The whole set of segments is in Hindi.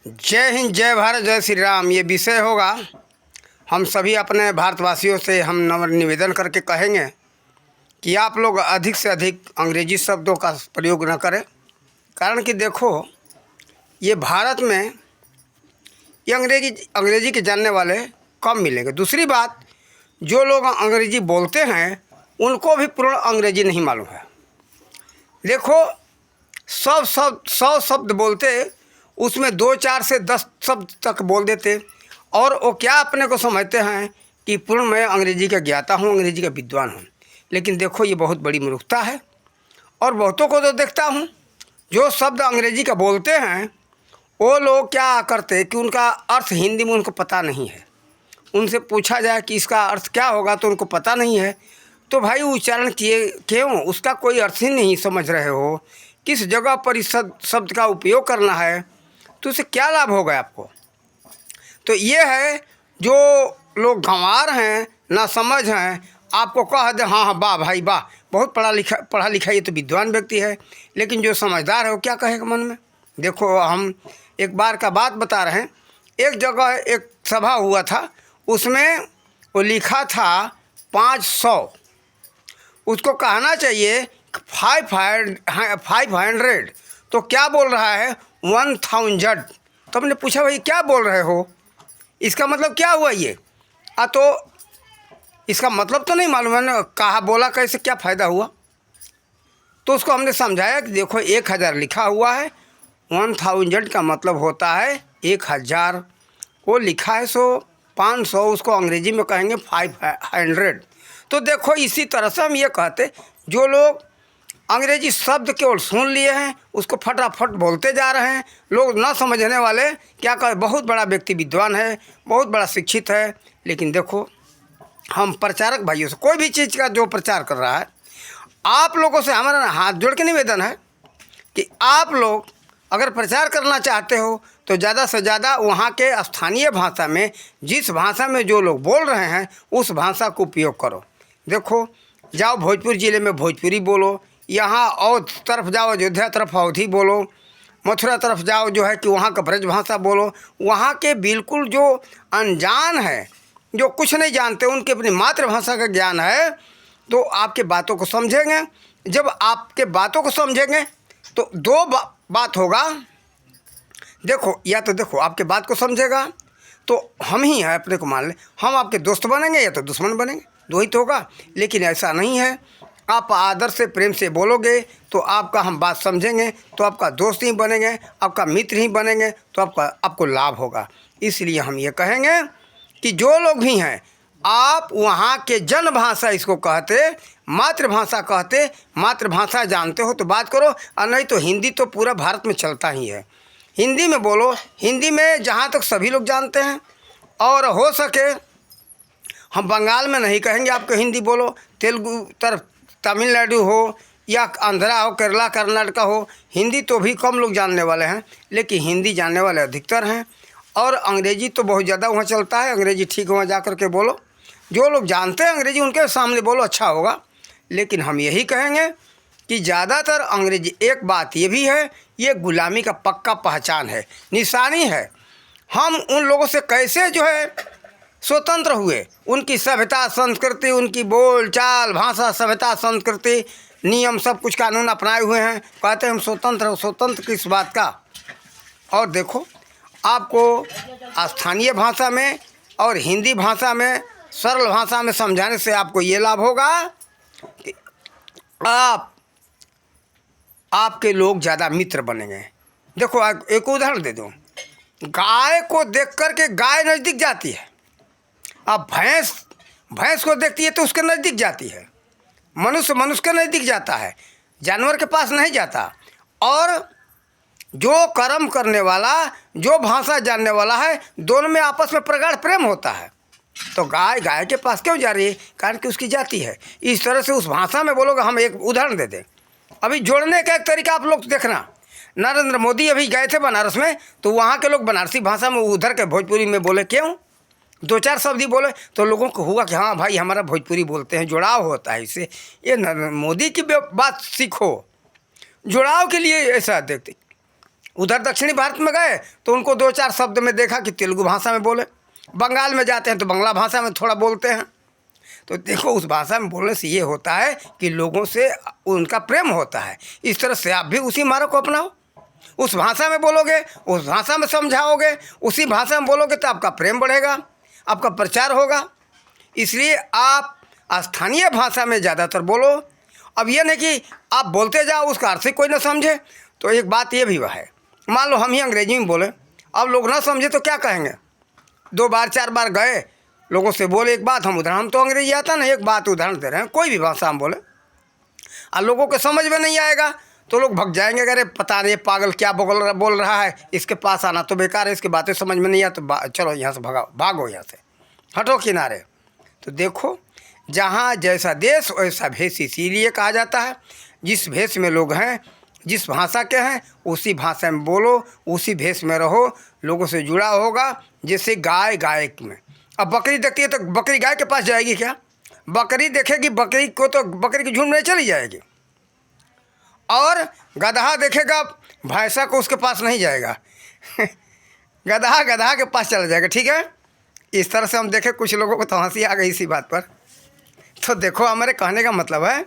जय हिंद, जय भारत, जय श्री राम। ये विषय होगा। हम सभी अपने भारतवासियों से हम निवेदन करके कहेंगे कि आप लोग अधिक से अधिक अंग्रेजी शब्दों का प्रयोग न करें। कारण कि देखो, ये भारत में ये अंग्रेजी के जानने वाले कम मिलेंगे। दूसरी बात, जो लोग अंग्रेजी बोलते हैं उनको भी पूर्ण अंग्रेजी नहीं मालूम है। देखो, 100 शब्द बोलते, उसमें 2-4 से 10 शब्द तक बोल देते, और वो क्या अपने को समझते हैं कि पूर्ण मैं अंग्रेजी का ज्ञाता हूँ, अंग्रेजी का विद्वान हूँ। लेकिन देखो, ये बहुत बड़ी मूर्खता है। और बहुतों को तो देखता हूँ जो शब्द अंग्रेजी का बोलते हैं, वो लोग क्या करते कि उनका अर्थ हिंदी में उनको पता नहीं है। उनसे पूछा जाए कि इसका अर्थ क्या होगा तो उनको पता नहीं है। तो भाई, उच्चारण किए क्यों? उसका कोई अर्थ ही नहीं समझ रहे हो। किस जगह पर इस शब्द का उपयोग करना है, तो उससे क्या लाभ होगा आपको? तो ये है, जो लोग गंवार हैं, ना समझ हैं, आपको कह दे हाँ हाँ वाह भाई वाह, बहुत पढ़ा लिखा ये तो विद्वान व्यक्ति है। लेकिन जो समझदार है वो क्या कहेगा मन में? देखो, हम एक बार का बात बता रहे हैं। एक जगह एक सभा हुआ था, उसमें वो लिखा था 500। उसको कहना चाहिए 500। तो क्या बोल रहा है? 1000। तो हमने पूछा, भाई क्या बोल रहे हो, इसका मतलब क्या हुआ ये? तो इसका मतलब तो नहीं मालूम है ना, कहा बोला कैसे, क्या फ़ायदा हुआ? तो उसको हमने समझाया कि देखो, 1000 लिखा हुआ है, 1000 का मतलब होता है 1000। वो लिखा है 500, उसको अंग्रेजी में कहेंगे 500। तो देखो, इसी तरह से हम ये कहते, जो लोग अंग्रेजी शब्द केवल सुन लिए हैं उसको फटाफट बोलते जा रहे हैं। लोग न समझने वाले क्या कहें, बहुत बड़ा व्यक्ति विद्वान है, बहुत बड़ा शिक्षित है। लेकिन देखो, हम प्रचारक भाइयों से, कोई भी चीज़ का जो प्रचार कर रहा है, आप लोगों से हमारा हाथ जोड़ के निवेदन है कि आप लोग अगर प्रचार करना चाहते हो तो ज़्यादा से ज़्यादा वहाँ के स्थानीय भाषा में, जिस भाषा में जो लोग बोल रहे हैं उस भाषा को उपयोग करो। देखो, जाओ भोजपुर ज़िले में भोजपुरी बोलो, यहाँ अवध तरफ जाओ, अयोध्या तरफ अवधी बोलो, मथुरा तरफ जाओ जो है कि वहाँ का ब्रज भाषा बोलो। वहाँ के बिल्कुल जो अनजान है, जो कुछ नहीं जानते, उनके अपनी मातृभाषा का ज्ञान है, तो आपके बातों को समझेंगे। जब आपके बातों को समझेंगे तो दो बात होगा। देखो, या तो देखो आपके बात को समझेगा तो हम ही हैं, अपने को मान ले, हम आपके दोस्त बनेंगे या तो दुश्मन बनेंगे, दो ही तो होगा। लेकिन ऐसा नहीं है। आप आदर से, प्रेम से बोलोगे तो आपका हम बात समझेंगे, तो आपका दोस्त ही बनेंगे, आपका मित्र ही बनेंगे, तो आपको लाभ होगा। इसलिए हम ये कहेंगे कि जो लोग भी हैं, आप वहाँ के जन भाषा इसको कहते, मातृभाषा कहते, मातृभाषा जानते हो तो बात करो, और नहीं तो हिंदी तो पूरा भारत में चलता ही है। हिंदी में बोलो। हिंदी में जहाँ तक सभी लोग जानते हैं, और हो सके हम बंगाल में नहीं कहेंगे आपको हिंदी बोलो, तेलुगु तरफ, तमिलनाडु हो या आंध्रा हो, केरला, कर्नाटका हो, हिंदी तो भी कम लोग जानने वाले हैं, लेकिन हिंदी जानने वाले अधिकतर हैं। और अंग्रेजी तो बहुत ज़्यादा वहाँ चलता है। अंग्रेजी ठीक वहाँ जा कर के बोलो। जो लोग जानते हैं अंग्रेजी उनके सामने बोलो, अच्छा होगा। लेकिन हम यही कहेंगे कि ज़्यादातर अंग्रेजी, एक बात ये भी है, ये गुलामी का पक्का पहचान है, निशानी है। हम उन लोगों से कैसे जो है स्वतंत्र हुए, उनकी सभ्यता संस्कृति, उनकी बोल चाल भाषा, सभ्यता संस्कृति, नियम, सब कुछ कानून अपनाए हुए हैं, कहते हैं हम स्वतंत्र हो। स्वतंत्र किस बात का? और देखो, आपको स्थानीय भाषा में और हिंदी भाषा में, सरल भाषा में समझाने से आपको ये लाभ होगा कि आपके लोग ज़्यादा मित्र बनेंगे। देखो, एक उदाहरण दे दूँ। गाय को देख कर के गाय नज़दीक जाती है। अब भैंस को देखती है तो उसके नज़दीक जाती है। मनुष्य के नज़दीक जाता है, जानवर के पास नहीं जाता। और जो कर्म करने वाला, जो भाषा जानने वाला है, दोनों में आपस में प्रगाढ़ प्रेम होता है। तो गाय के पास क्यों जा रही है? कारण कि उसकी जाति है। इस तरह से उस भाषा में बोलोगे। हम एक उदाहरण दे दें। अभी जोड़ने का एक तरीका आप लोग देखना, नरेंद्र मोदी अभी गए थे बनारस में, तो वहाँ के लोग बनारसी भाषा में, उधर के भोजपुरी में बोले। क्यों? 2-4 शब्द ही बोले तो लोगों को हुआ कि हाँ भाई, हमारा भोजपुरी बोलते हैं, जुड़ाव होता है इससे। ये नरेंद्र मोदी की बात सीखो, जुड़ाव के लिए ऐसा देखते। उधर दक्षिणी भारत में गए तो उनको 2-4 शब्द में देखा कि तेलुगु भाषा में बोले, बंगाल में जाते हैं तो बंगला भाषा में थोड़ा बोलते हैं। तो देखो उस भाषा में बोलने से ये होता है कि लोगों से उनका प्रेम होता है। इस तरह से आप भी उसी मार्ग को अपनाओ, उस भाषा में बोलोगे, उस भाषा में समझाओगे, उसी भाषा में बोलोगे तो आपका प्रेम बढ़ेगा, आपका प्रचार होगा। इसलिए आप स्थानीय भाषा में ज़्यादातर बोलो। अब ये नहीं कि आप बोलते जाओ उसका अर्थ ही कोई ना समझे। तो एक बात ये भी है, मान लो हम ही अंग्रेजी में बोले, अब लोग ना समझे तो क्या कहेंगे। 2 बार 4 बार गए, लोगों से बोले एक बात, हम तो अंग्रेजी आता ना, एक बात उदाहरण दे रहे हैं, कोई भी भाषा हम बोले और लोगों को समझ में नहीं आएगा तो लोग भग जाएंगे, अरे पता नहीं पागल क्या बोल रहा है, इसके पास आना तो बेकार है, इसकी बातें समझ में नहीं आ तो चलो यहाँ से भागो यहाँ से, हटो किनारे। तो देखो जहाँ जैसा देश वैसा भेष, इसीलिए कहा जाता है जिस भेष में लोग हैं, जिस भाषा के हैं उसी भाषा में बोलो, उसी भेष में रहो, लोगों से जुड़ा होगा। जैसे गाय में, अब बकरी देखती है तो बकरी गाय के पास जाएगी क्या? बकरी देखेगी बकरी को तो बकरी की झुंड में चली जाएगी, और गधा देखेगा भैंसा को उसके पास नहीं जाएगा गधा के पास चला जाएगा। ठीक है, इस तरह से हम देखें कुछ लोगों को तो हंसी आ गई इसी बात पर। तो देखो हमारे कहने का मतलब है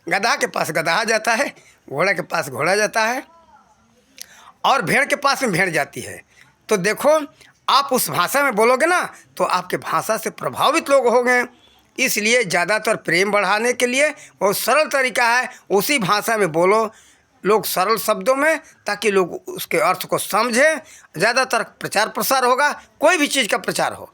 गधा के पास गधा जाता है, घोड़े के पास घोड़ा जाता है, और भेड़ के पास में भेड़ जाती है। तो देखो आप उस भाषा में बोलोगे ना तो आपके भाषा से प्रभावित लोग होंगे। इसलिए ज़्यादातर प्रेम बढ़ाने के लिए बहुत सरल तरीका है, उसी भाषा में बोलो लोग सरल शब्दों में, ताकि लोग उसके अर्थ को समझें। ज़्यादातर प्रचार प्रसार होगा, कोई भी चीज़ का प्रचार हो,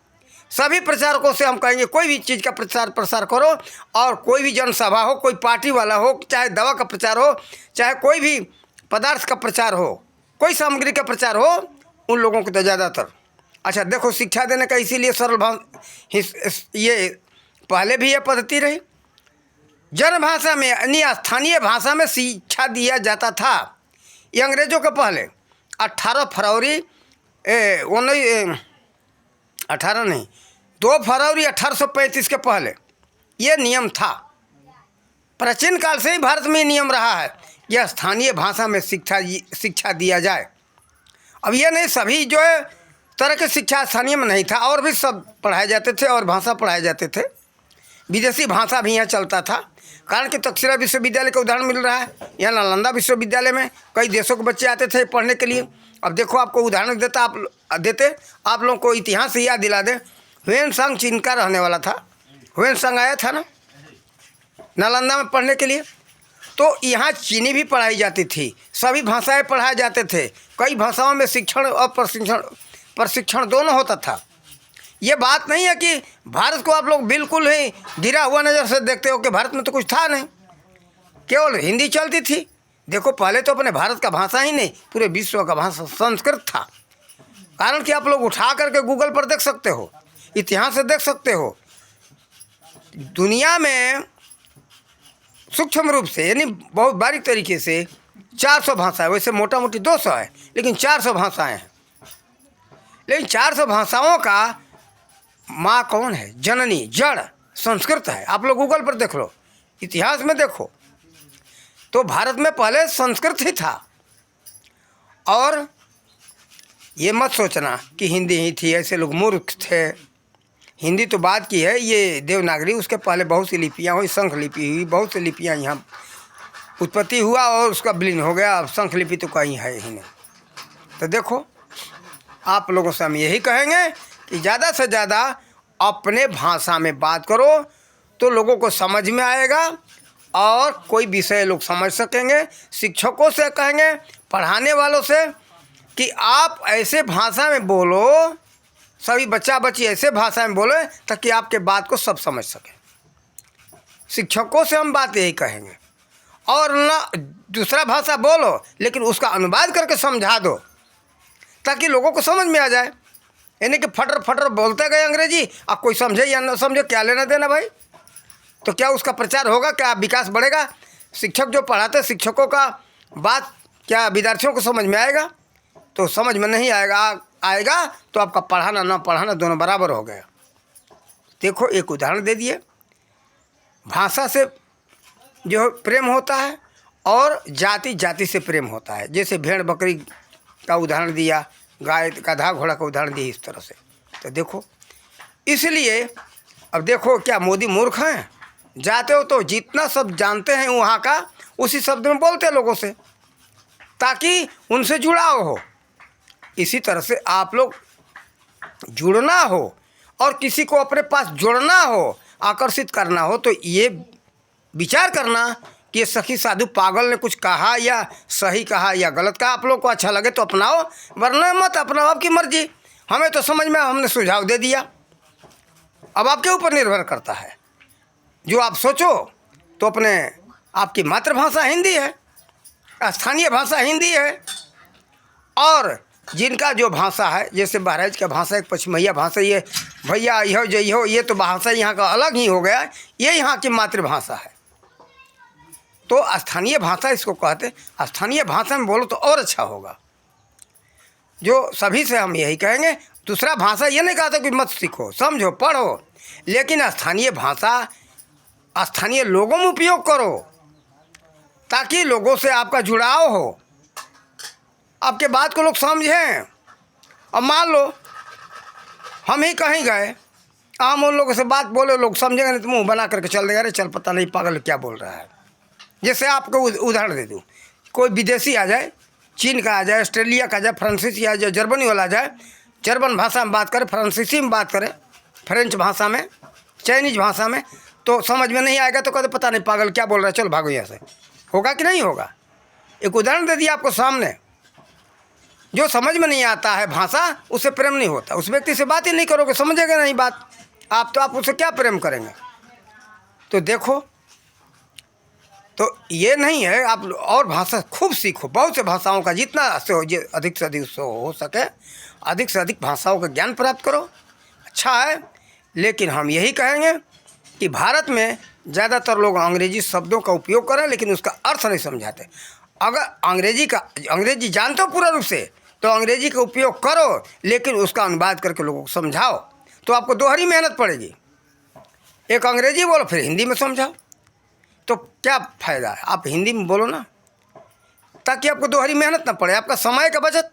सभी प्रचारकों से हम कहेंगे कोई भी चीज़ का प्रचार प्रसार करो, और कोई भी जनसभा हो, कोई पार्टी वाला हो, चाहे दवा का प्रचार हो, चाहे कोई भी पदार्थ का प्रचार हो, कोई सामग्री का प्रचार हो, उन लोगों को तो ज़्यादातर। अच्छा देखो शिक्षा देने का इसीलिए सरल ये पहले भी ये पद्धति रही, जन भाषा में यानी स्थानीय भाषा में शिक्षा दिया जाता था। ये अंग्रेज़ों के पहले 2 फरवरी 1835 के पहले ये नियम था। प्राचीन काल से ही भारत में नियम रहा है यह स्थानीय भाषा में शिक्षा दिया जाए। अब ये नहीं सभी जो है तरह की शिक्षा स्थानीय में नहीं था, और भी सब पढ़ाए जाते थे और भाषा पढ़ाए जाते थे। विदेशी भाषा भी यहाँ चलता था, कारण कि तक्षशिला विश्वविद्यालय का उदाहरण मिल रहा है। यहाँ नालंदा विश्वविद्यालय में कई देशों के बच्चे आते थे पढ़ने के लिए। अब देखो आपको उदाहरण देते आप लोगों को इतिहास से याद दिला दे, ह्वेनसांग चीन का रहने वाला था। ह्वेनसांग आया था ना नालंदा में पढ़ने के लिए, तो यहाँ चीनी भी पढ़ाई जाती थी, सभी भाषाएं पढ़ाए जाते थे। कई भाषाओं में शिक्षण और प्रशिक्षण दोनों होता था। ये बात नहीं है कि भारत को आप लोग बिल्कुल ही गिरा हुआ नज़र से देखते हो कि भारत में तो कुछ था नहीं, केवल हिंदी चलती थी। देखो पहले तो अपने भारत का भाषा ही नहीं, पूरे विश्व का भाषा संस्कृत था। कारण कि आप लोग उठा करके गूगल पर देख सकते हो, इतिहास से देख सकते हो, दुनिया में सूक्ष्म रूप से यानी बहुत बारीक तरीके से 400 भाषाएं, वैसे मोटा मोटी 200 है लेकिन 400 भाषाएं हैं। लेकिन 400 भाषाओं का माँ कौन है? जननी जड़ संस्कृत है। आप लोग गूगल पर देख लो, इतिहास में देखो, तो भारत में पहले संस्कृत ही था। और ये मत सोचना कि हिंदी ही थी, ऐसे लोग मूर्ख थे। हिंदी तो बाद की है, ये देवनागरी, उसके पहले बहुत सी लिपियाँ हुई, शंख लिपि हुई, बहुत सी लिपियाँ यहाँ उत्पत्ति हुआ और उसका विलीन हो गया। अब शंख लिपि तो कहीं है ही नहीं। तो देखो आप लोगों से हम यही कहेंगे कि ज़्यादा से ज़्यादा अपने भाषा में बात करो तो लोगों को समझ में आएगा और कोई विषय लोग समझ सकेंगे। शिक्षकों से कहेंगे, पढ़ाने वालों से कि आप ऐसे भाषा में बोलो, सभी बच्चा बच्ची ऐसे भाषा में बोले ताकि आपके बात को सब समझ सकें। शिक्षकों से हम बात यही कहेंगे। और ना दूसरा भाषा बोलो लेकिन उसका अनुवाद करके समझा दो ताकि लोगों को समझ में आ जाए। यानी कि फटर फटर बोलते गए अंग्रेजी, अब कोई समझे या न समझे क्या लेना देना भाई। तो क्या उसका प्रचार होगा, क्या विकास बढ़ेगा? शिक्षक जो पढ़ाते शिक्षकों का बात क्या विद्यार्थियों को समझ में आएगा? तो समझ में नहीं आएगा तो आपका पढ़ाना ना पढ़ाना दोनों बराबर हो गया। देखो एक उदाहरण दे दिए, भाषा से जो प्रेम होता है और जाति जाति से प्रेम होता है। जैसे भेड़ बकरी का उदाहरण दिया, गाय गधा घोड़ा का उदाहरण दिया इस तरह से। तो देखो, इसलिए अब देखो क्या मोदी मूर्ख हैं? जाते हो तो जितना सब जानते हैं वहाँ का उसी शब्द में बोलते हैं लोगों से, ताकि उनसे जुड़ाव हो। इसी तरह से आप लोग जुड़ना हो और किसी को अपने पास जोड़ना हो, आकर्षित करना हो, तो ये विचार करना कि ये सखी साधु पागल ने कुछ कहा या सही कहा या गलत कहा। आप लोग को अच्छा लगे तो अपनाओ, वरना मत अपनाओ, आपकी मर्जी। हमें तो समझ में, हमने सुझाव दे दिया, अब आपके ऊपर निर्भर करता है। जो आप सोचो तो अपने, आपकी मातृभाषा हिंदी है, स्थानीय भाषा हिंदी है, और जिनका जो भाषा है, जैसे बहराइच का भाषा एक पचमैया भाषा, ये भैया यहो जय हो, ये तो भाषा यहाँ का अलग ही हो गया, ये यहाँ की मातृभाषा है। तो स्थानीय भाषा इसको कहते, स्थानीय भाषा में बोलो तो और अच्छा होगा। जो सभी से हम यही कहेंगे, दूसरा भाषा ये नहीं कहता कि मत सीखो, समझो, पढ़ो, लेकिन स्थानीय भाषा स्थानीय लोगों में उपयोग करो, ताकि लोगों से आपका जुड़ाव हो, आपके बात को लोग समझें। अब मान लो हम ही कहीं गए, हम उन लोगों से बात बोले, लोग समझेंगे नहीं तो मुँह बना करके चल देगा, अरे चल पता नहीं पागल क्या बोल रहा है। जैसे आपको उदाहरण दे दूँ, कोई विदेशी आ जाए, चीन का आ जाए, ऑस्ट्रेलिया का आ जाए, फ्रांसीसी आ जाए, जर्मनी वाला आ जाए, जर्मन भाषा में बात करे, फ्रांसीसी में बात करे, फ्रेंच भाषा में, चाइनीज भाषा में, तो समझ में नहीं आएगा तो कहते पता नहीं पागल क्या बोल रहा है, चल भागो यहाँ से। होगा कि नहीं होगा? एक उदाहरण दे दिया आपको सामने। जो समझ में नहीं आता है भाषा, उससे प्रेम नहीं होता, उस व्यक्ति से बात ही नहीं करोगे, समझेगा नहीं बात आप, तो आप उससे क्या प्रेम करेंगे? तो देखो, तो ये नहीं है, आप और भाषा खूब सीखो, बहुत से भाषाओं का जितना से अधिक से अधिक हो सके, अधिक से अधिक भाषाओं का ज्ञान प्राप्त करो, अच्छा है। लेकिन हम यही कहेंगे कि भारत में ज़्यादातर लोग अंग्रेजी शब्दों का उपयोग करें, लेकिन उसका अर्थ नहीं समझाते। अगर अंग्रेजी जानते हो पूरा रूप से, तो अंग्रेजी का उपयोग करो, लेकिन उसका अनुवाद करके लोगों को समझाओ, तो आपको दोहरी मेहनत पड़ेगी। एक अंग्रेजी बोलो, फिर हिंदी में समझाओ, तो क्या फ़ायदा है? आप हिंदी में बोलो ना, ताकि आपको दोहरी मेहनत ना पड़े, आपका समय का बचत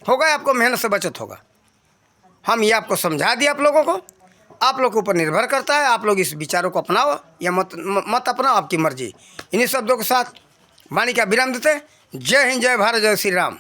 होगा, आपको मेहनत से बचत होगा। हम ये आपको समझा दिए आप लोगों को, आप लोग के ऊपर निर्भर करता है, आप लोग इस विचारों को अपनाओ या मत अपनाओ, आपकी मर्जी। इन्हीं शब्दों के साथ वाणी का विराम देते। जय हिंद, जय भारत, जय श्री राम।